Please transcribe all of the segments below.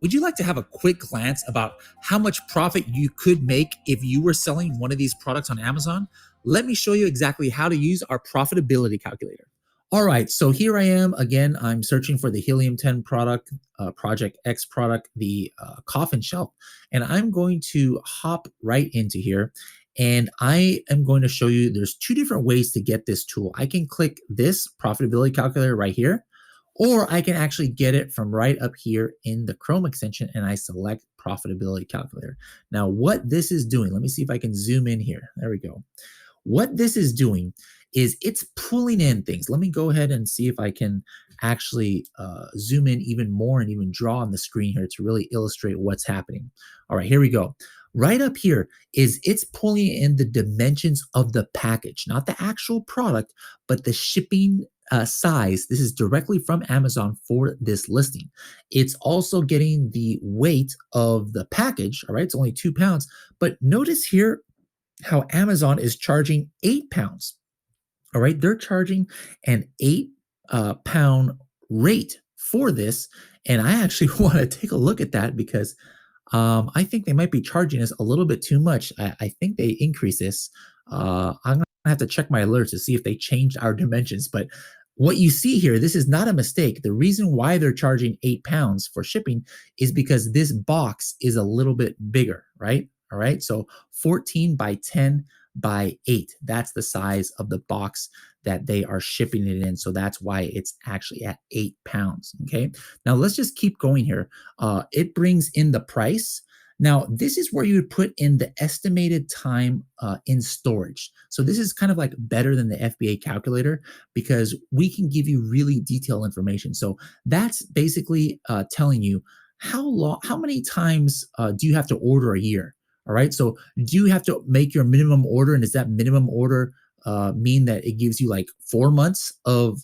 Would you like to have a quick glance about how much profit you could make if you were selling one of these products on Amazon? Let me show you exactly how to use our profitability calculator. All right, so here I am again. I'm searching for the Helium 10 product, Project X product, the coffin shelf, and I'm going to hop right into here. And I am going to show you there's two different ways to get this tool. I can click this profitability calculator right here, or I can actually get it from right up here in the Chrome extension and I select profitability calculator. Now, what this is doing, let me see if I can zoom in here. There we go. What this is doing is it's pulling in things. Let me go ahead and see if I can actually zoom in even more and even draw on the screen here to really illustrate what's happening. All right, here we go. Right up here is it's pulling in the dimensions of the package, not the actual product, but the shipping size. This is directly from Amazon for this listing. It's also getting the weight of the package. All right, it's only 2 pounds, but notice here how Amazon is charging 8 pounds. All right, they're charging an 8 pound rate for this. And I actually want to take a look at that because I think they might be charging us a little bit too much. I think they increase this. I'm going to have to check my alerts to see if they changed our dimensions. But what you see here, this is not a mistake. The reason why they're charging 8 pounds for shipping is because this box is a little bit bigger, right? All right, so 14 by 10 by 8. That's the size of the box that they are shipping it in. So that's why it's actually at 8 pounds. Okay, now let's just keep going here. It brings in the price. Now, this is where you would put in the estimated time in storage. So this is kind of like better than the FBA calculator because we can give you really detailed information. So that's basically telling you how many times do you have to order a year? All right. So do you have to make your minimum order? And does that minimum order mean that it gives you like 4 months of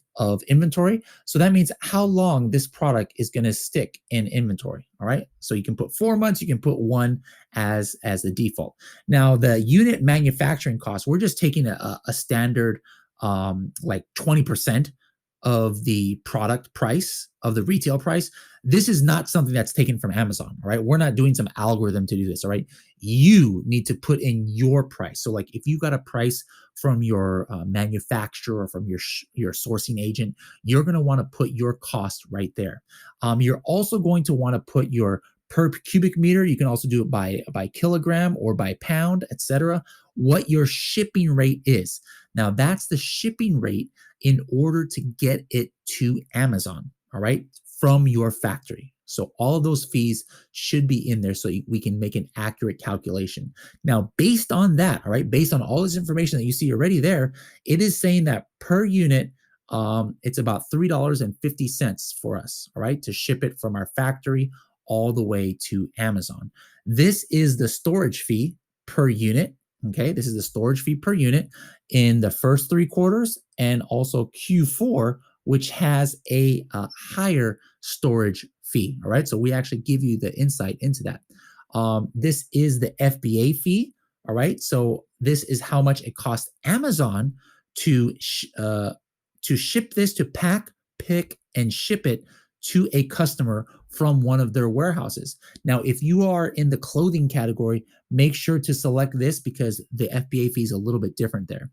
inventory? So that means how long this product is going to stick in inventory. All right. So you can put 4 months, you can put one as the default. Now the unit manufacturing cost, we're just taking a standard like 20% of the product price of the retail price. This is not something that's taken from Amazon, all right? We're not doing some algorithm to do this, all right? You need to put in your price. So like if you got a price from your manufacturer or from your sourcing agent, you're going to want to put your cost right there. You're also going to want to put your per cubic meter. You can also do it by kilogram or by pound, etc. What your shipping rate is. Now that's the shipping rate in order to get it to Amazon, all right, from your factory. So all of those fees should be in there so we can make an accurate calculation. Now, based on that, all right, based on all this information that you see already there, it is saying that per unit, it's about $3.50 for us, all right, to ship it from our factory all the way to Amazon. This is the storage fee per unit. Okay, this is the storage fee per unit in the first 3 quarters and also Q4, which has a higher storage fee. All right, so we actually give you the insight into that. This is the FBA fee. All right, so this is how much it costs Amazon to ship this, to pack, pick, and ship it to a customer from one of their warehouses. Now, if you are in the clothing category, make sure to select this because the FBA fee is a little bit different there.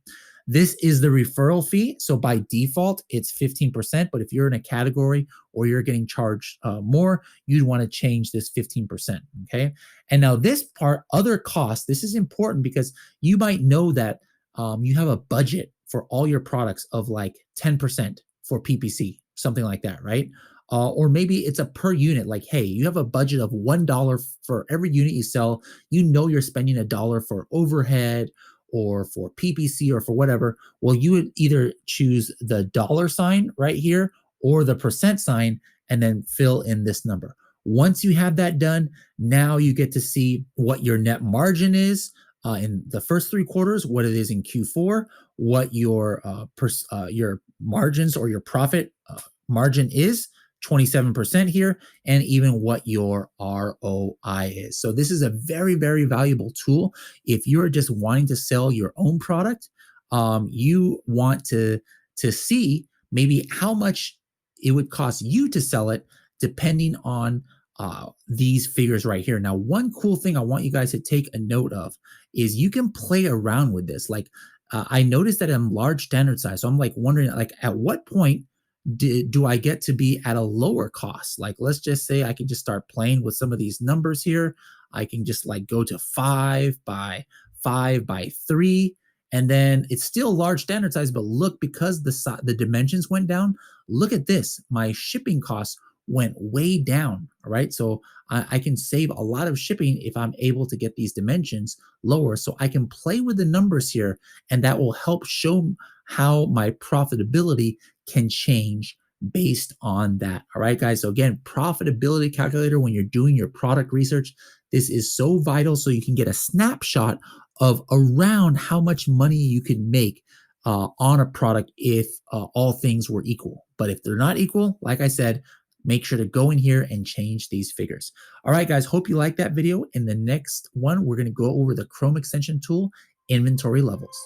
This is the referral fee. So by default, it's 15%. But if you're in a category or you're getting charged more, you'd want to change this 15%. Okay. And now this part, other costs, this is important because you might know that you have a budget for all your products of like 10% for PPC, something like that, right? Or maybe it's a per unit, like, hey, you have a budget of $1 for every unit you sell. You know you're spending $1 for overhead or for PPC or for whatever. Well, you would either choose the dollar sign right here or the percent sign and then fill in this number. Once you have that done, now you get to see what your net margin is in the first 3 quarters, what it is in Q4, what your margins or your profit margin is, 27% here, and even what your ROI is. So this is a very, very valuable tool. If you're just wanting to sell your own product, you want to see maybe how much it would cost you to sell it, depending on these figures right here. Now, one cool thing I want you guys to take a note of is you can play around with this. Like, I noticed that I'm large standard size, so I'm like wondering, like, at what point do I get to be at a lower cost? Like, let's just say I can just start playing with some of these numbers here. I can just like go to 5 by 3, and then it's still large standard size, but look, because the dimensions went down, look at this. My shipping costs went way down. All right. So I can save a lot of shipping if I'm able to get these dimensions lower. So I can play with the numbers here, and that will help show how my profitability can change based on that. All right, guys. So again, profitability calculator, when you're doing your product research, this is so vital so you can get a snapshot of around how much money you can make on a product if all things were equal. But if they're not equal, like I said, make sure to go in here and change these figures. All right, guys, hope you like that video. In the next one, we're going to go over the Chrome extension tool, inventory levels.